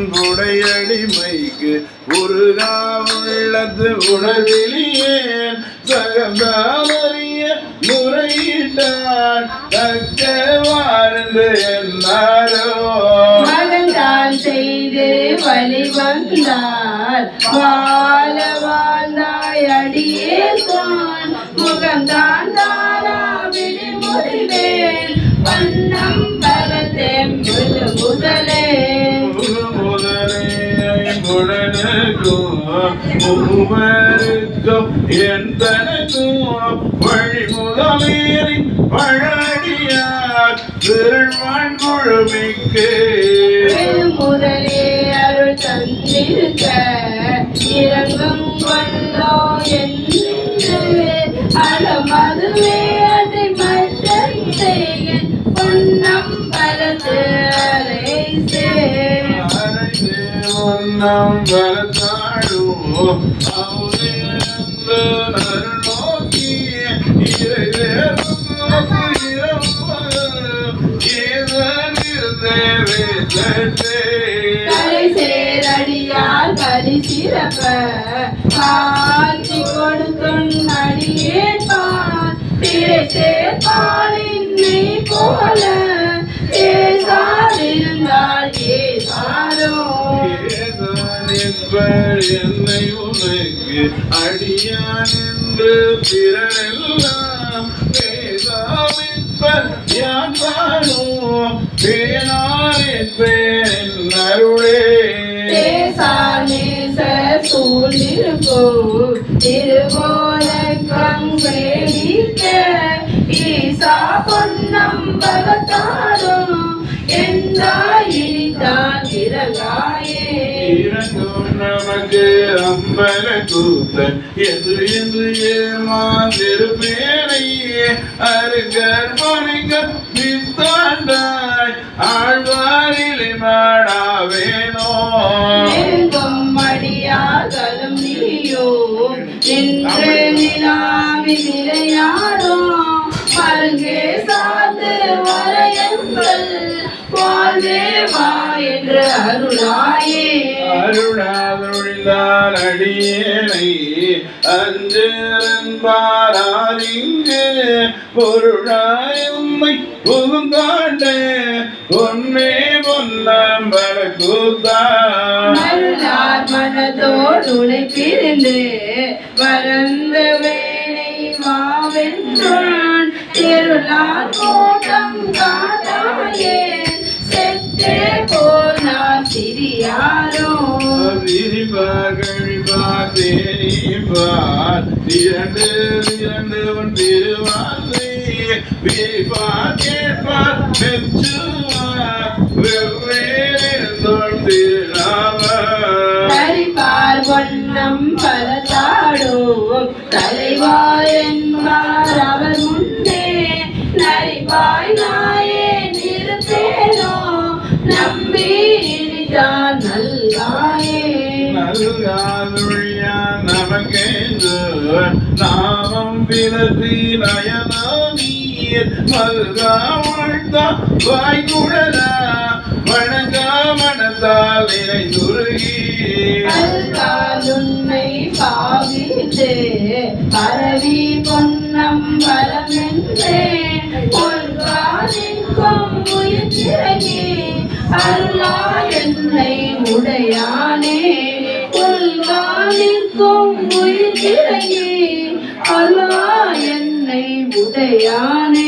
அன்புடையடிமைக்கு உருகா உள்ளது உணர்விலியேன் சகந்தாரிய முறையிட்டான் தக்க வாழ்ந்து என்னாரோ மகன்தான் செய்து வழி வந்தார் வாழ வாழ்ந்தாய் அடியே தான் முகம்தான் தானா விழிமுடிவேன் வண்ணம் பலத்தெம்புது முதலே மூவருக்கும் என் தனக்கும் வழிமுதலேறி பழடியார் திருமண் முழுமிக்கு முதலே அருள் தந்திருக்க இறங்கும் கொண்டோ என்று அலமதுவே அதை மட்டம் செய்கன் பொன்னம் பலத்து அரைசே பொன்னம் பலத்தாடும் அவரே நோக்கி சேரடியார் பரிசிறப்ப காட்சி கொடுத்தும் அடியேற்பான் திரை சேர்ப்பாளின் நெய் போல பேசாதிருந்தால் ஏசாரோ என்னை உனக்கு அடியான் என்று பிறரெல்லாம் பேசாமிப்பர் யான் காணும் பேனாரிப்பேன் அருளே சூழ்நிருப்போம் திருவோலக்கம் வேடிக்க ஈசா பொன்னம் பகத்தாரும் என்றாயினிதான் இறங்காயே இறங்கும் நமக்கு அம்பல கூத்தன் என்று ஏமாந்திருப்பேனையே அருகர் பணிகள் வித்தாண்டாய் ஆழ்வாரிலே மாடாவேனோ மடியாதலும் நீயோ என்று நிலாவி நிலையாடோ மருங்கே சார்ந்து வரையங்கள் வாழ்வே வா என்று அருளாயே அருளாதொழிந்தால் அடியேனை அஞ்சரன்பாரிங்கு பொருளாயும்மை புகுந்தாண்ட பொன்னே பொன்னம்பல கூத்தான் மனதோடு உழைப்பிருந்து வறந்த வேலை மாவென்றான் திருளார் கோட்டம் காட்டாயே செத்தே போனார் சிறியாரோ திரிபார் கழிபார் தேனிபார் இரண்டு உன் திருவாசை விரிபார் கேட்பார் மெச்சுவார் வெவ்வேறு திருநாம தரிப்பார் வண்ணம் பலத்தாடும் தலைவாய் என்பார் அவர் முன்னே நரிவாய் நாயே நிறுத்தேனோ நம்பி இனிதான் நல்காயே நல்காதொழியா நமக்கென்று நாமம் பிறத்தி நயனா நீர் மல்கா வாழ்த்தா வாய்குழலா வணங்கா மனத்தால் இணை துருகி உன்னை பாவித்தே பரவி பொன்னம் பலமென்றே பொன்காலிற்கும் உயிர்ச்சிறகி அருளா என்னை உடையானே பொன்காலிற்கும் உயிர்ச்சிறகி அருளா என்னை உடையானே.